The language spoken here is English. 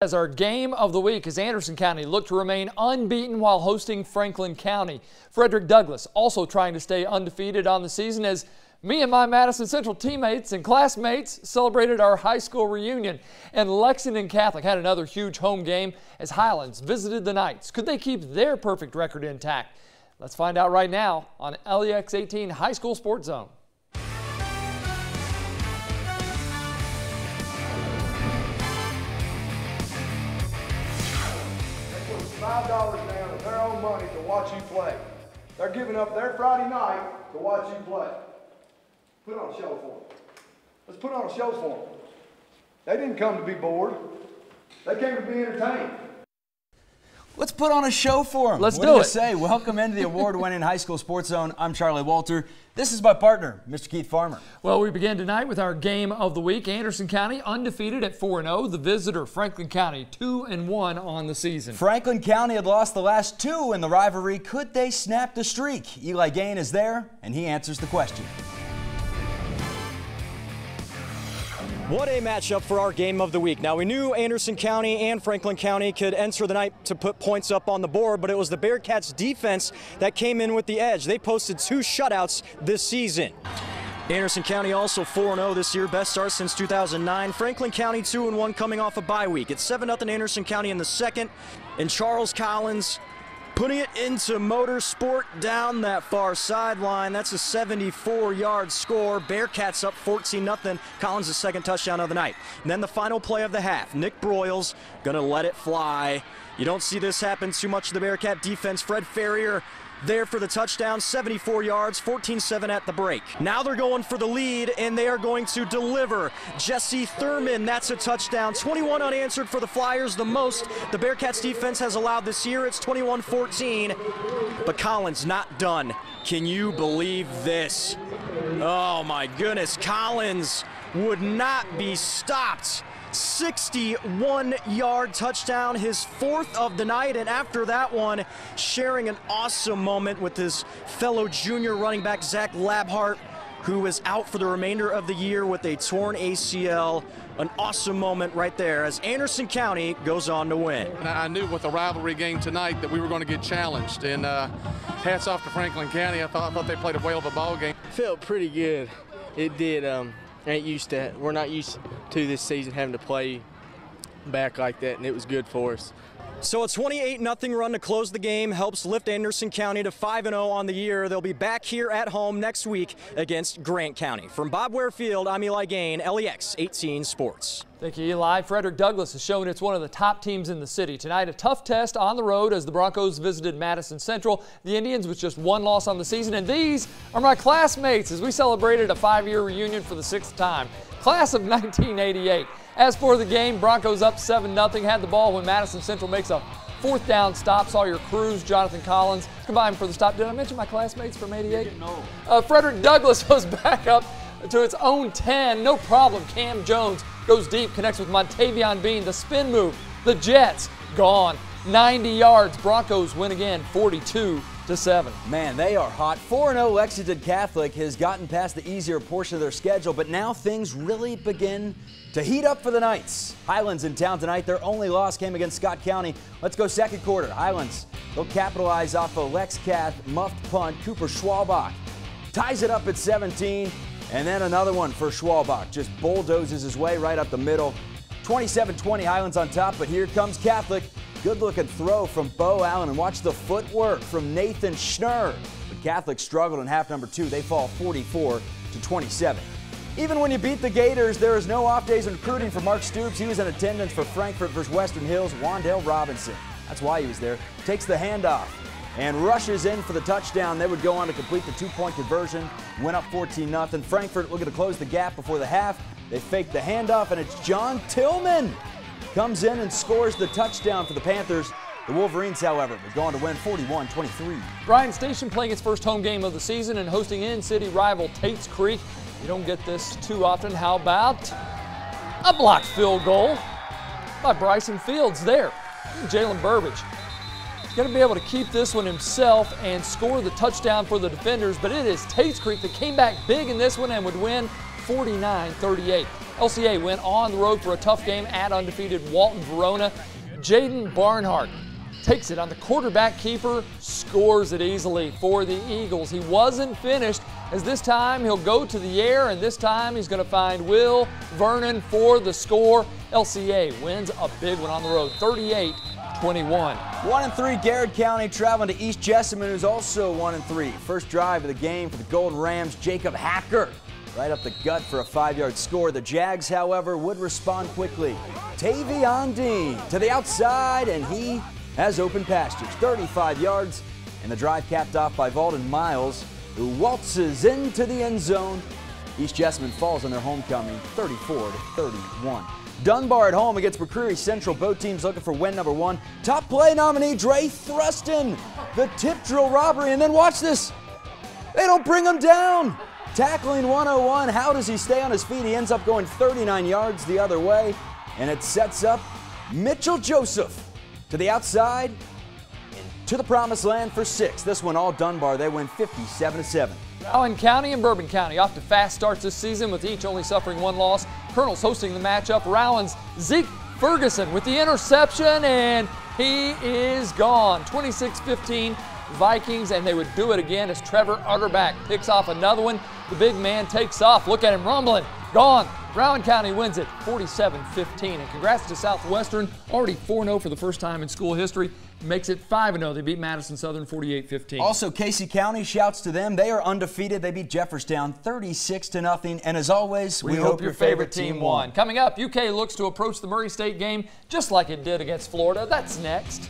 As our game of the week as Anderson County looked to remain unbeaten while hosting Franklin County. Frederick Douglass also trying to stay undefeated on the season as me and my Madison Central teammates and classmates celebrated our high school reunion. And Lexington Catholic had another huge home game as Highlands visited the Knights. Could they keep their perfect record intact? Let's find out right now on LEX18 High School Sports Zone. $5 down of their own money to watch you play. They're giving up their Friday night to watch you play. Put on a show for them. Let's put on a show for them. They didn't come to be bored. They came to be entertained. Let's put on a show for them. Let's do it. What do you say? Welcome into the award-winning High School Sports Zone. I'm Charlie Walter. This is my partner, Mr. Keith Farmer. Well, we begin tonight with our game of the week. Anderson County undefeated at 4-0. The visitor, Franklin County, 2-1 on the season. Franklin County had lost the last two in the rivalry. Could they snap the streak? Eli Gain is there, and he answers the question. What a matchup for our game of the week. Now, we knew Anderson County and Franklin County could enter the night to put points up on the board, but it was the Bearcats' defense that came in with the edge. They posted 2 shutouts this season. Anderson County also 4-0 this year, best start since 2009. Franklin County 2-1 coming off a bye week. It's 7-0 Anderson County in the second, and Charles Collins putting it into Motorsport down that far sideline. That's a 74-yard score. Bearcats up 14-0. Collins' the second touchdown of the night. And then the final play of the half. Nick Broyles gonna let it fly. You don't see this happen too much to the Bearcat defense. Fred Ferrier there for the touchdown, 74 yards, 14-7 at the break. Now they're going for the lead, and they are going to deliver. Jesse Thurman, that's a touchdown. 21 unanswered for the Flyers, the most the Bearcats defense has allowed this year. It's 21-14, but Collins not done. Can you believe this? Oh my goodness, Collins would not be stopped. 61-yard touchdown, his 4th of the night, and after that one, sharing an awesome moment with his fellow junior running back, Zach Labhart, who is out for the remainder of the year with a torn ACL. An awesome moment right there as Anderson County goes on to win. I knew with the rivalry game tonight that we were going to get challenged, and hats off to Franklin County. I thought they played a whale of a ball game. Felt pretty good. It did. We're not used to this season having to play back like that, and it was good for us. So a 28-0 run to close the game helps lift Anderson County to 5-0 on the year. They'll be back here at home next week against Grant County. From Bob Ware Field, I'm Eli Gain, LEX18 Sports. Thank you, Eli. Frederick Douglass has shown it's one of the top teams in the city. Tonight, a tough test on the road as the Broncos visited Madison Central. The Indians with just 1 loss on the season. And these are my classmates as we celebrated a 5-year reunion for the 6th time. Class of 1988. As for the game, Broncos up 7-0, had the ball when Madison Central makes a 4th down stop. Sawyer Cruz, Jonathan Collins combined for the stop. Did I mention my classmates from 88? No. Frederick Douglass was back up to its own 10. No problem. Cam Jones goes deep, connects with Montavion Bean. The spin move. The Jets gone. 90 yards. Broncos win again, 42-7. Man, they are hot. 4-0 Lexington Catholic has gotten past the easier portion of their schedule, but now things really begin to heat up for the Knights. Highlands in town tonight. Their only loss came against Scott County. Let's go second quarter. Highlands, they'll capitalize off a Lex Cath muffed punt. Cooper Schwalbach ties it up at 17, and then another one for Schwalbach. Just bulldozes his way right up the middle. 27-20 Highlands on top, but here comes Catholic. Good-looking throw from Bo Allen, and watch the footwork from Nathan Schnurr. But Catholic struggled in half number 2. They fall 44-27. Even when you beat the Gators, there is no off days in recruiting for Mark Stoops. He was in attendance for Frankfort versus Western Hills. Wandale Robinson, that's why he was there, takes the handoff and rushes in for the touchdown. They would go on to complete the 2-point conversion, win up 14-0. Frankfort looking to close the gap before the half. They fake the handoff, and it's John Tillman comes in and scores the touchdown for the Panthers. The Wolverines, however, are going to win 41-23. Bryan Station playing its first home game of the season and hosting in-city rival Tates Creek. You don't get this too often. How about a blocked field goal by Bryson Fields there? Jalen Burbage going to be able to keep this one himself and score the touchdown for the defenders, but it is Tates Creek that came back big in this one and would win 49-38. LCA went on the road for a tough game at undefeated Walton Verona. Jaden Barnhart takes it on the quarterback keeper, scores it easily for the Eagles. He wasn't finished, as this time he'll go to the air, and this time he's going to find Will Vernon for the score. LCA wins a big one on the road, 38-21. 1-3 Garrett County traveling to East Jessamine, who's also 1-3. First drive of the game for the Golden Rams, Jacob Hacker right up the gut for a 5-yard score. The Jags, however, would respond quickly. Tavion Dean to the outside, and he has open pastures, 35 yards, and the drive capped off by Valden Miles, who waltzes into the end zone. East Jessamine falls on their homecoming, 34-31. Dunbar at home against McCreary Central. Both teams looking for win number 1. Top play nominee Dre Thruston, the tip drill robbery, and then watch this. They don't bring him down. Tackling 101. How does he stay on his feet? He ends up going 39 yards the other way, and it sets up Mitchell Joseph to the outside and to the promised land for 6. This one all Dunbar. They win 57-7. Allen County and Bourbon County off to fast starts this season, with each only suffering 1 loss. Colonels hosting the matchup. Rowan's Zeke Ferguson with the interception, and he is gone. 26-15 Vikings, and they would do it again as Trevor Utterback picks off another one. The big man takes off. Look at him rumbling. Gone. Rowan County wins it 47-15. And congrats to Southwestern, already 4-0 for the first time in school history. Makes it 5-0. They beat Madison Southern 48-15. Also, Casey County, shouts to them. They are undefeated. They beat Jefferstown 36-0. And as always, we hope your favorite team won. Coming up, UK looks to approach the Murray State game just like it did against Florida. That's next.